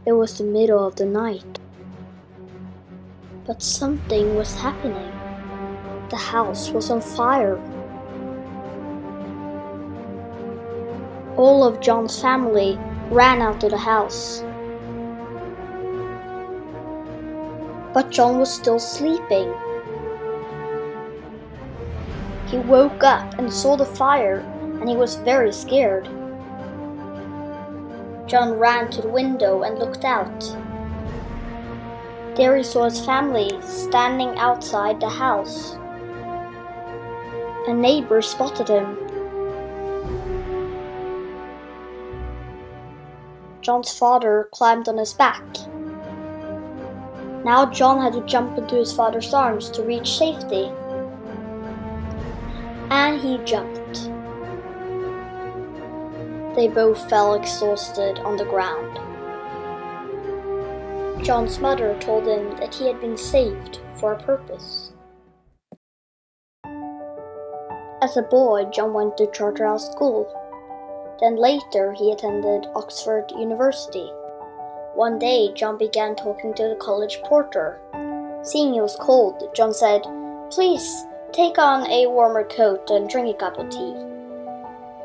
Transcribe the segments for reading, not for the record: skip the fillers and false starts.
It was the middle of the night. But something was happening. The house was on fire. All of John's family ran out of the house. But John was still sleeping. He woke up and saw the fire, and he was very scared. John ran to the window and looked out. There he saw his family standing outside the house. A neighbor spotted him. John's father climbed on his back. Now John had to jump into his father's arms to reach safety. And he jumped. They both fell exhausted on the ground. John's mother told him that he had been saved for a purpose. As a boy, John went to Charterhouse School. Then later he attended Oxford University. One day, John began talking to the college porter. Seeing it was cold, John said, "Please, take on a warmer coat and drink a cup of tea."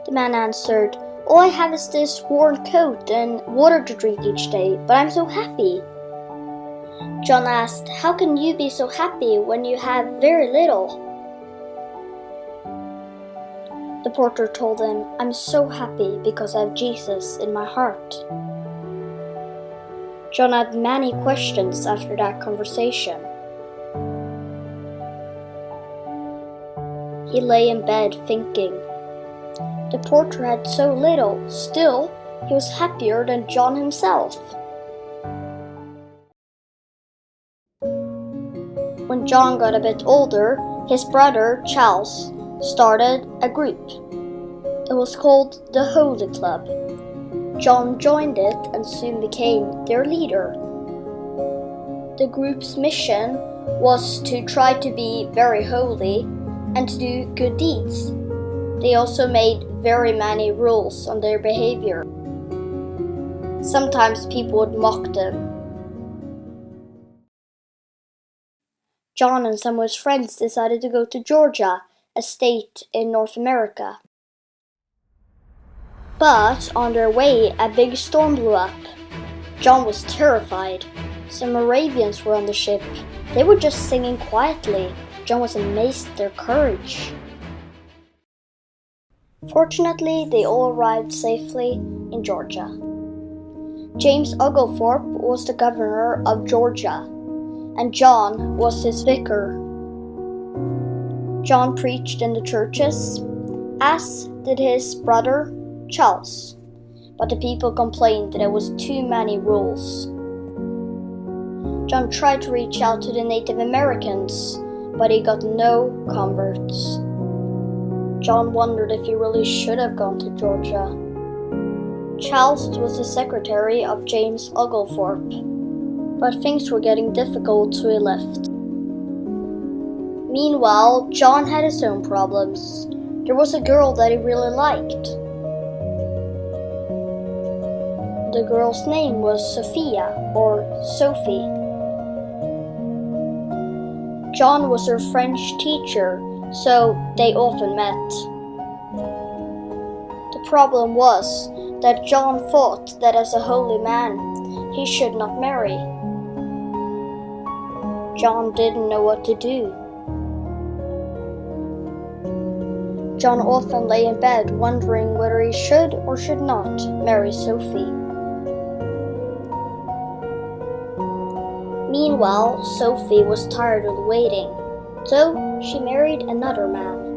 The man answered, "All I have is this warm coat and water to drink each day, but I'm so happy." John asked, "How can you be so happy when you have very little?" The porter told him, "I'm so happy because I have Jesus in my heart." John had many questions after that conversation. He lay in bed thinking. The porter had so little, still he was happier than John himself. When John got a bit older, his brother Charles started a group. It was called the Holy Club. John joined it and soon became their leader. The group's mission was to try to be very holy and to do good deeds. They also made very many rules on their behavior. Sometimes people would mock them. John and some of his friends decided to go to Georgia, a state in North America. But on their way, a big storm blew up. John was terrified. Some Moravians were on the ship. They were just singing quietly. John was amazed at their courage. Fortunately, they all arrived safely in Georgia. James Oglethorpe was the governor of Georgia, and John was his vicar. John preached in the churches, as did his brother Charles, but the people complained that there was too many rules. John tried to reach out to the Native Americans, but he got no converts. John wondered if he really should have gone to Georgia. Charles was the secretary of James Oglethorpe, but things were getting difficult, so he left. Meanwhile, John had his own problems. There was a girl that he really liked. The girl's name was Sophia, or Sophie. John was her French teacher, so they often met. The problem was that John thought that as a holy man, he should not marry. John didn't know what to do. John often lay in bed wondering whether he should or should not marry Sophie. Meanwhile, Sophie was tired of waiting, so she married another man.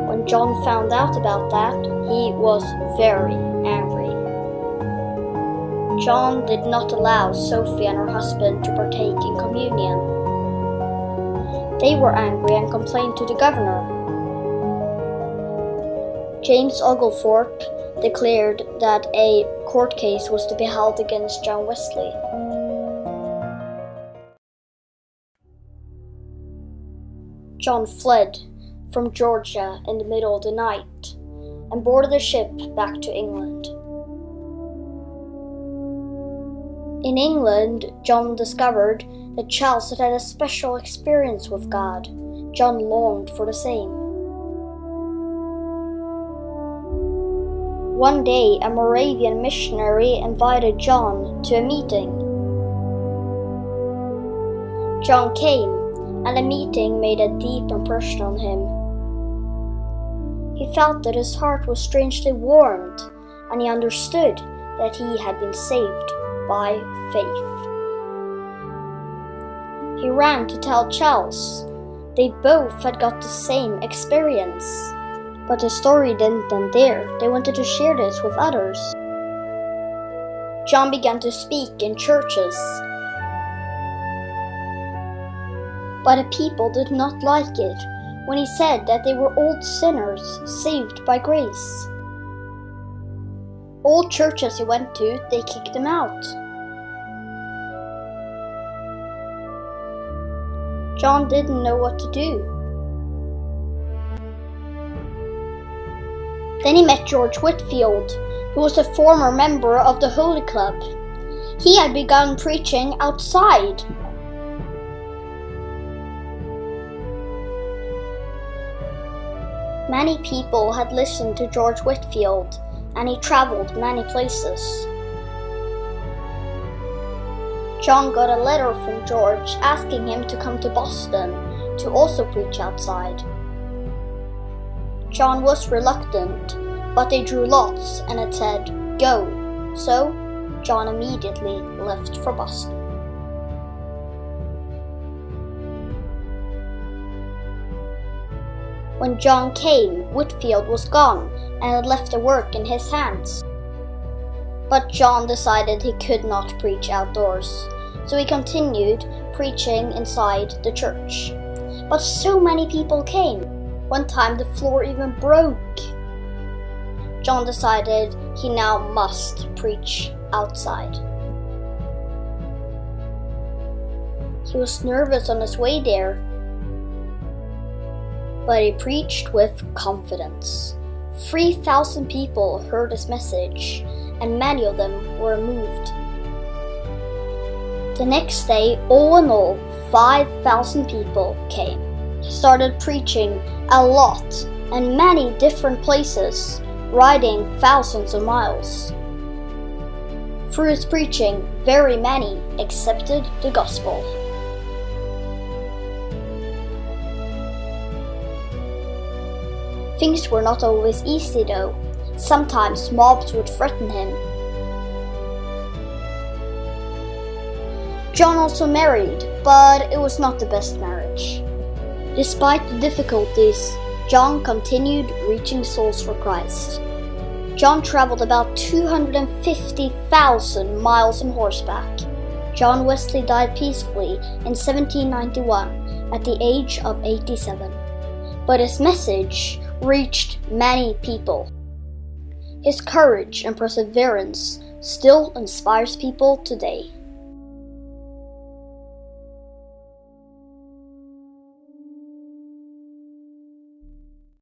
When John found out about that, he was very angry. John did not allow Sophie and her husband to partake in communion. They were angry and complained to the governor. James Oglethorpe declared that a court case was to be held against John Wesley. John fled from Georgia in the middle of the night and boarded a ship back to England. In England, John discovered that Charles had had a special experience with God. John longed for the same. One day, a Moravian missionary invited John to a meeting. John came, and the meeting made a deep impression on him. He felt that his heart was strangely warmed, and he understood that he had been saved by faith. He ran to tell Charles. They both had got the same experience. But the story didn't end there. They wanted to share this with others. John began to speak in churches. But the people did not like it when he said that they were old sinners saved by grace. All churches he went to, they kicked him out. John didn't know what to do. Then he met George Whitefield, who was a former member of the Holy Club. He had begun preaching outside. Many people had listened to George Whitefield, and he traveled many places. John got a letter from George asking him to come to Boston to also preach outside. John was reluctant, but they drew lots and it said, "Go." So, John immediately left for Boston. When John came, Whitefield was gone and had left the work in his hands. But John decided he could not preach outdoors, so he continued preaching inside the church. But so many people came. One time the floor even broke. John decided he now must preach outside. He was nervous on his way there, but he preached with confidence. 3,000 people heard his message, and many of them were moved. The next day, all in all, 5,000 people came. He started preaching a lot and many different places, riding thousands of miles. Through his preaching, very many accepted the gospel. Things were not always easy though. Sometimes mobs would threaten him. John also married, but it was not the best marriage. Despite the difficulties, John continued reaching souls for Christ. John traveled about 250,000 miles on horseback. John Wesley died peacefully in 1791 at the age of 87. But his message reached many people. His courage and perseverance still inspires people today.